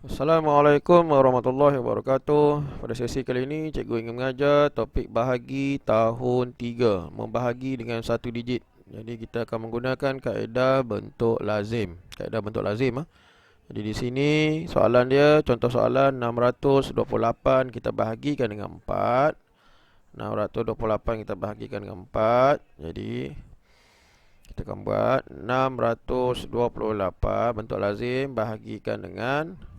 Assalamualaikum warahmatullahi wabarakatuh. Pada sesi kali ini cikgu ingin mengajar topik bahagi tahun 3, membahagi dengan satu digit. Jadi kita akan menggunakan kaedah bentuk lazim. Kaedah bentuk lazim ah. Jadi di sini soalan dia, contoh soalan 628 kita bahagikan dengan 4. 628 kita bahagikan dengan 4. Jadi kita akan buat 628 bentuk lazim bahagikan dengan 4.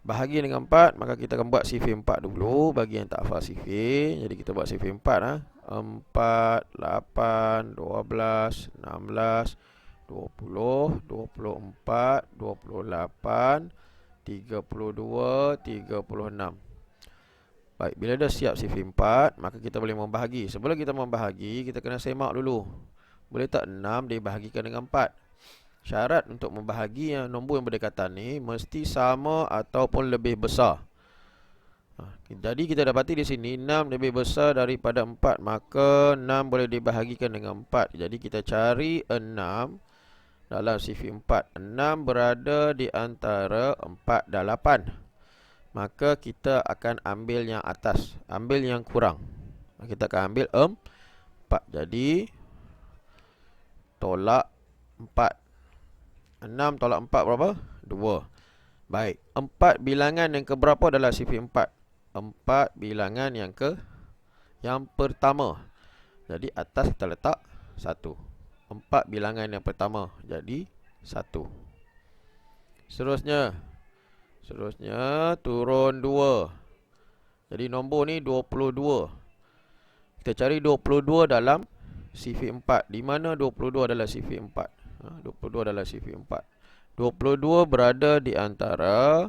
Bahagi dengan 4, maka kita akan buat sifir 4 dulu. Bagi yang tak hafal sifir, jadi kita buat sifir 4 ha. 4, 8, 12, 16, 20, 24, 28, 32, 36. Baik, bila dah siap sifir 4, maka kita boleh membahagi. Sebelum kita membahagi, kita kena semak dulu. Boleh tak 6 dibahagikan dengan 4? Syarat untuk membahagi yang nombor yang berdekatan ni mesti sama ataupun lebih besar. Jadi kita dapati di sini 6 lebih besar daripada 4, maka 6 boleh dibahagikan dengan 4. Jadi kita cari 6 dalam sifir 4. 6 berada di antara 4 dan 8. Maka kita akan ambil yang atas, ambil yang kurang. Kita akan ambil 4. Jadi tolak 4. 6 tolak 4 berapa? 2. Baik, 4 bilangan yang keberapa adalah sifir 4? 4 bilangan yang pertama. Jadi atas kita letak 1. 4 bilangan yang pertama. Jadi 1. Seterusnya turun 2. Jadi nombor ni 22. Kita cari 22 dalam sifir 4. Di mana 22 adalah sifir 4? 22 adalah sifir 4. 22 berada di antara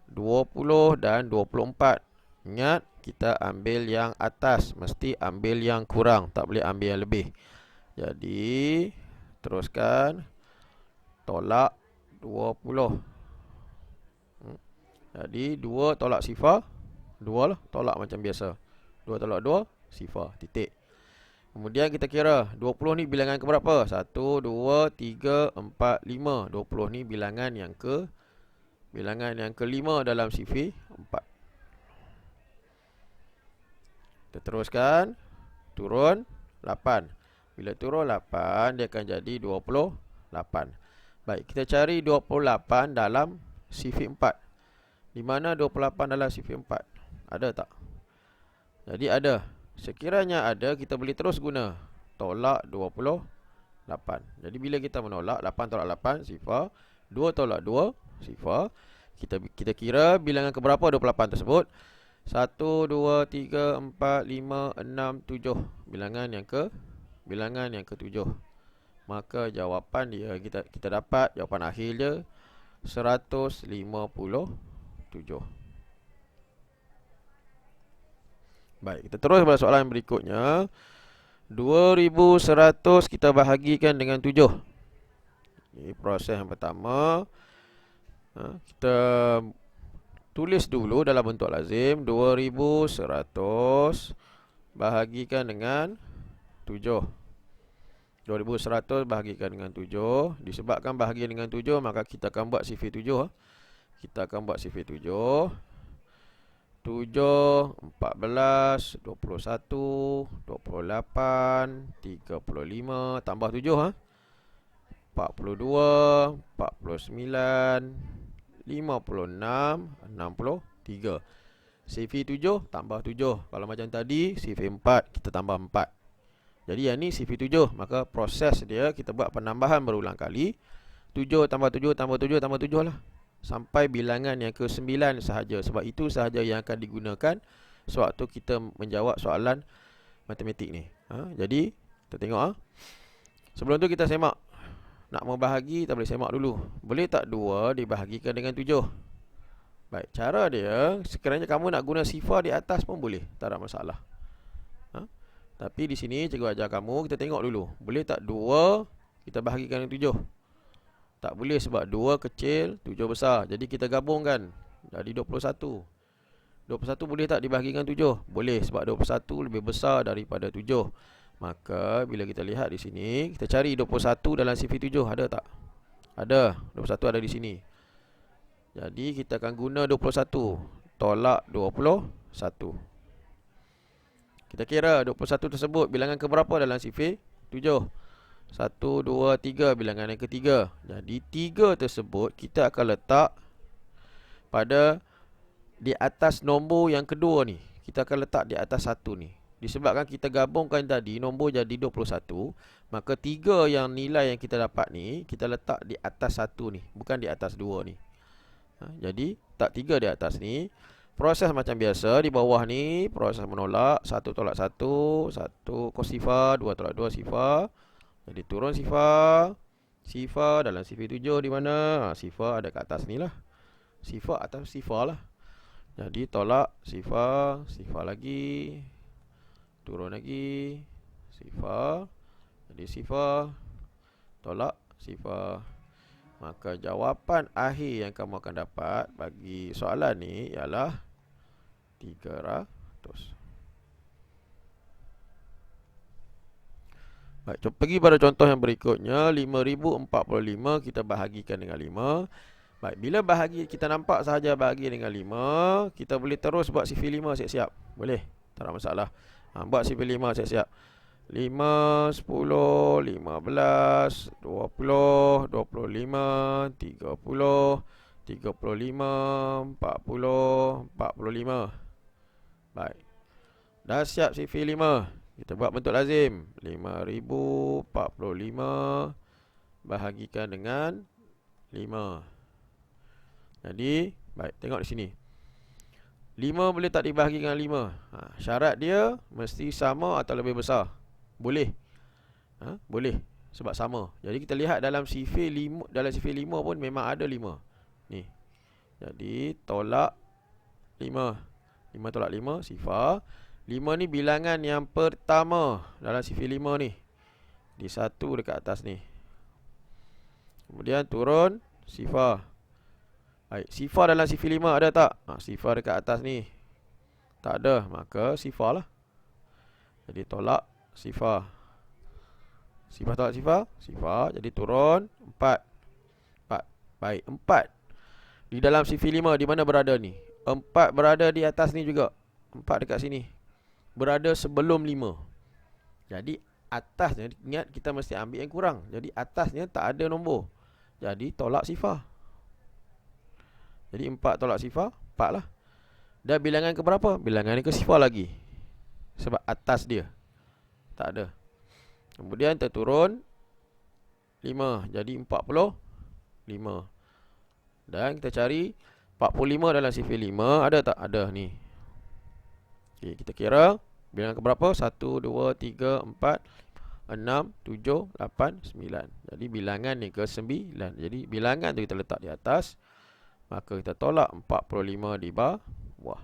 20 dan 24. Ingat, kita ambil yang atas, mesti ambil yang kurang, tak boleh ambil yang lebih. Jadi teruskan, tolak 20. Jadi 2 tolak sifar 2 lah, tolak macam biasa. 2 tolak 2 sifar, titik. Kemudian kita kira 20 ni bilangan ke berapa? 1, 2, 3, 4, 5. 20 ni bilangan yang kelima dalam sifir 4. Kita teruskan, turun 8. Bila turun 8, dia akan jadi 28. Baik, kita cari 28 dalam sifir 4. Di mana 28 dalam sifir 4? Ada tak? Jadi ada. Sekiranya ada, kita boleh terus guna tolak 28. Jadi bila kita menolak 8 tolak 8 sifar, 2 tolak 2 sifar, kita kira bilangan keberapa 28 tersebut? 1, 2, 3, 4, 5, 6, 7. Bilangan yang ke-7. Maka jawapan dia, kita dapat jawapan akhir dia 157. Baik, kita terus pada soalan berikutnya. 2100 kita bahagikan dengan 7. Ini proses yang pertama. Kita tulis dulu dalam bentuk lazim. 2100 bahagikan dengan 7. 2100 bahagikan dengan 7. Disebabkan bahagian dengan 7, maka kita akan buat sifir 7. Kita akan buat sifir 7. 7, 14, 21, 28, 35, tambah 7 42, 49, 56, 63. Sifir 7 tambah 7. Kalau macam tadi sifir 4, kita tambah 4. Jadi yang ni sifir 7. Maka proses dia kita buat penambahan berulang kali. 7 tambah 7 tambah 7 tambah 7 lah, sampai bilangan yang ke-9 sahaja. Sebab itu sahaja yang akan digunakan sewaktu kita menjawab soalan matematik ni. Jadi kita tengok sebelum tu kita semak. Nak membahagi, kita boleh semak dulu. Boleh tak 2 dibahagikan dengan 7? Baik, cara dia, sekiranya kamu nak guna sifar di atas pun boleh, tak ada masalah. Tapi di sini cikgu ajar kamu, kita tengok dulu. Boleh tak 2 kita bahagikan dengan 7? Tak boleh, sebab 2 kecil, 7 besar. Jadi kita gabungkan, jadi 21. 21 boleh tak dibahagikan 7? Boleh, sebab 21 lebih besar daripada 7. Maka bila kita lihat di sini, kita cari 21 dalam sifir 7, ada tak? Ada, 21 ada di sini. Jadi kita akan guna 21 tolak 21. Kita kira 21 tersebut bilangan keberapa dalam sifir 7? 1, 2, 3, bilangan yang ketiga. Jadi 3 tersebut kita akan letak pada di atas nombor yang kedua ni. Kita akan letak di atas 1 ni. Disebabkan kita gabungkan tadi nombor jadi 21, maka 3 yang nilai yang kita dapat ni kita letak di atas 1 ni, bukan di atas 2 ni. Jadi tak 3 di atas ni. Proses macam biasa di bawah ni, proses menolak, 1 tolak 1, 1 cos sifar, 2 tolak 2 sifar. Jadi turun sifar. Sifar dalam sifir 7 di mana? Sifar ada kat atas ni lah. Sifar atas sifar lah. Jadi tolak sifar, sifar lagi, turun lagi, sifar. Jadi sifar, tolak sifar. Maka jawapan akhir yang kamu akan dapat bagi soalan ni ialah 300. Baik, pergi pada contoh yang berikutnya. 5045 kita bahagikan dengan 5. Baik, bila bahagi kita nampak sahaja bahagi dengan 5, kita boleh terus buat sifir 5 siap-siap. Boleh, tak ada masalah. Buat sifir 5 siap-siap. 5, 10, 15, 20, 25, 30, 35, 40, 45. Baik, dah siap sifir 5. Kita buat bentuk lazim. 5045 bahagikan dengan 5. Jadi, baik, tengok di sini. 5 boleh tak dibahagi dengan 5? Syarat dia mesti sama atau lebih besar. Boleh. Boleh, sebab sama. Jadi kita lihat dalam sifir 5, dalam sifir 5 pun memang ada 5. Ni. Jadi tolak 5. 5 tolak 5 sifar. 5 ni bilangan yang pertama dalam sifir 5 ni. Di 1 dekat atas ni. Kemudian turun sifar. Baik, sifar dalam sifir 5 ada tak? Sifar dekat atas ni tak ada, maka sifar lah. Jadi tolak sifar. Sifar tolak sifar, sifar. Jadi turun 4. 4. Baik, 4 di dalam sifir 5 di mana berada ni? 4 berada di atas ni juga. 4 dekat sini. Berada sebelum 5. Jadi atasnya, ingat kita mesti ambil yang kurang. Jadi atasnya tak ada nombor. Jadi tolak sifar. Jadi 4 tolak sifar, 4 lah. Dan bilangan ke berapa? Bilangan ni ke sifar lagi. Sebab atas dia tak ada. Kemudian terturun 5. Jadi 45. Dan kita cari 45 dalam sifir 5. Ada tak? Ada ni. Okay, kita kira bilangan ke berapa? 1, 2, 3, 4, 6, 7, 8, 9. Jadi bilangan ni ke 9. Jadi bilangan tu kita letak di atas. Maka kita tolak 45 di bawah.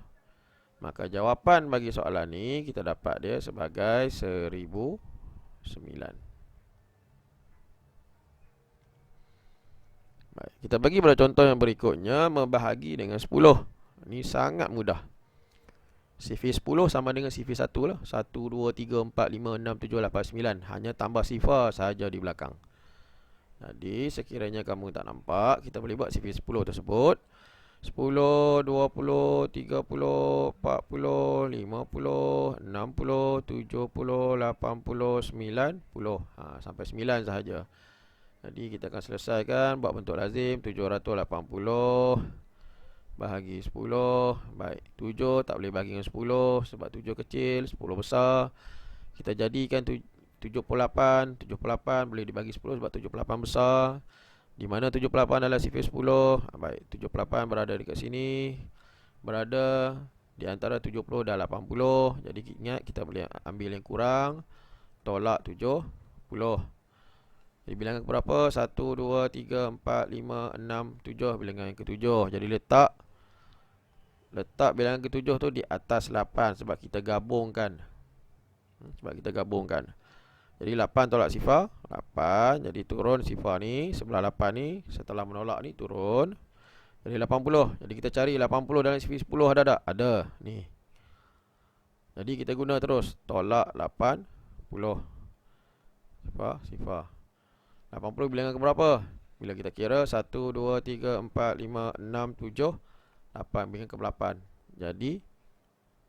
Maka jawapan bagi soalan ni kita dapat dia sebagai 1009. Baik, kita bagi pada contoh yang berikutnya, membahagi dengan 10. Ini sangat mudah. Sifir 10 sama dengan sifir 1 lah. 1, 2, 3, 4, 5, 6, 7, 8, 9. Hanya tambah sifar sahaja di belakang. Jadi sekiranya kamu tak nampak, kita boleh buat sifir 10 tersebut. 10, 20, 30, 40, 50, 60, 70, 80, 90. Sampai 9 sahaja. Jadi kita akan selesaikan buat bentuk lazim. 780 bahagi 10. Baik, 7 tak boleh bahagi dengan 10 sebab 7 kecil, 10 besar. Kita jadikan 78. 78 boleh dibagi 10 sebab 78 besar. Di mana 78 adalah sifir 10. Baik, 78 berada dekat sini. Berada di antara 70 dan 80. Jadi ingat kita boleh ambil yang kurang. Tolak 70. Jadi bilangan berapa? 1, 2, 3, 4, 5, 6, 7. Bilangan yang ke-7. Jadi letak bilangan ke-7 tu di atas 8 sebab kita gabungkan. Jadi 8 tolak sifar 8. Jadi turun sifar ni sebelah 8 ni. Setelah menolak ni turun. Jadi 80. Jadi kita cari 80 dalam sifir 10 ada tak? Ada. Ni. Jadi kita guna terus. Tolak 80. Sifar. 80 bilangan ke berapa? Bila kita kira 1, 2, 3, 4, 5, 6, 7, 8 berikan ke 8. Jadi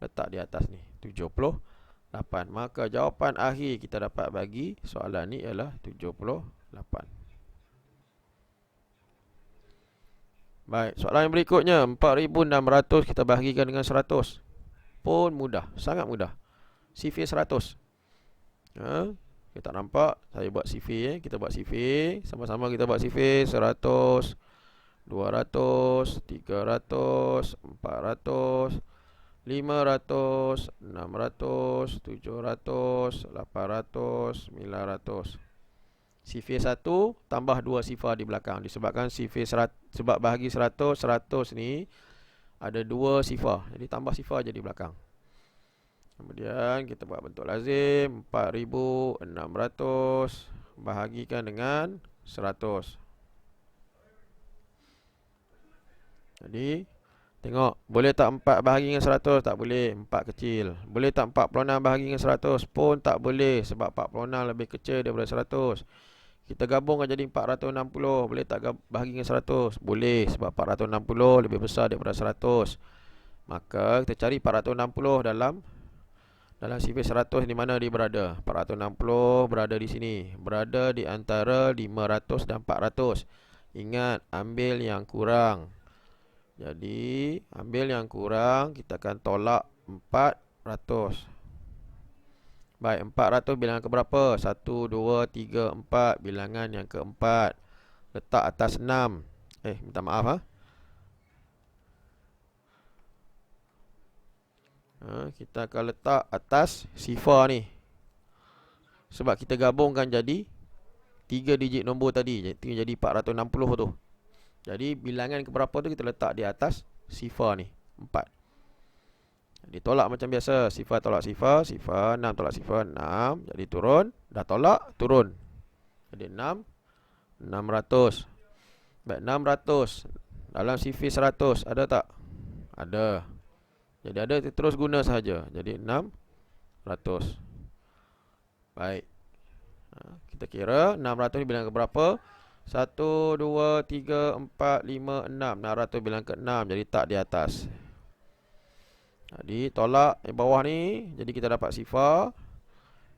letak di atas ni 78. Maka jawapan akhir kita dapat bagi soalan ni ialah 78. Baik, soalan yang berikutnya 4600 kita bahagikan dengan 100. Pun mudah, sangat mudah. Sifir 100. Kita nampak saya buat sifir, kita buat sifir, sama-sama kita buat sifir. 100, 200, 300, 400, 500, 600, 700, 800, 900. Sifir 1 tambah 2 sifar di belakang. Disebabkan sifir sebab bahagi 100, 100 ni ada 2 sifar. Jadi tambah sifar je di belakang. Kemudian kita buat bentuk lazim. 4600 bahagikan dengan 100. Jadi tengok, boleh tak 4 bahagi dengan 100? Tak boleh, 4 kecil. Boleh tak 46 bahagi dengan 100? Pun tak boleh, sebab 46 lebih kecil daripada 100. Kita gabungkan jadi 460. Boleh tak bahagi dengan 100? Boleh, sebab 460 lebih besar daripada 100. Maka kita cari 460 dalam sifir 100 di mana dia berada. 460 berada di sini, berada di antara 500 dan 400. Ingat, ambil yang kurang. Jadi ambil yang kurang, kita akan tolak 400. Baik, 400 bilangan keberapa? 1, 2, 3, 4. Bilangan yang keempat. Letak atas 6. Minta maaf kita akan letak atas sifar ni. Sebab kita gabungkan jadi 3 digit nombor tadi, jadi 460 tu. Jadi bilangan keberapa tu kita letak di atas sifar ni, 4. Ditolak macam biasa. Sifar tolak sifar, sifar 6 tolak sifar 6. Jadi turun, dah tolak, turun. Jadi 6, 600. Baik, 600 dalam sifir 100 ada tak? Ada. Jadi ada, terus guna sahaja. Jadi 600. Baik, kita kira 600 bilangan ke berapa? 1, 2, 3, 4, 5, 6. 600 bilangan ke 6. Jadi tak di atas. Jadi tolak yang bawah ni. Jadi kita dapat sifar.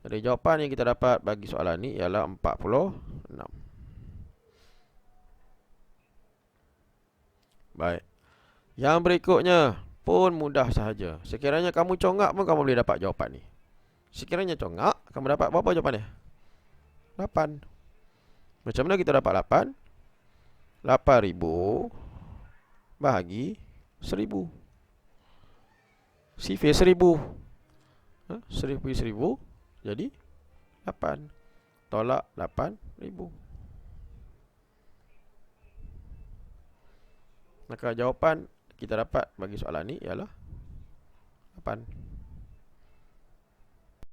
Jadi jawapan yang kita dapat bagi soalan ni ialah 46. Baik, yang berikutnya pun mudah sahaja. Sekiranya kamu congak pun kamu boleh dapat jawapan ni. Sekiranya congak, kamu dapat berapa jawapannya? 8. Macam mana kita dapat 8? 8000 bahagi 1000. Sifir 1000. 1000 jadi 8. Tolak 8000. Maka jawapan kita dapat bagi soalan ni ialah 8.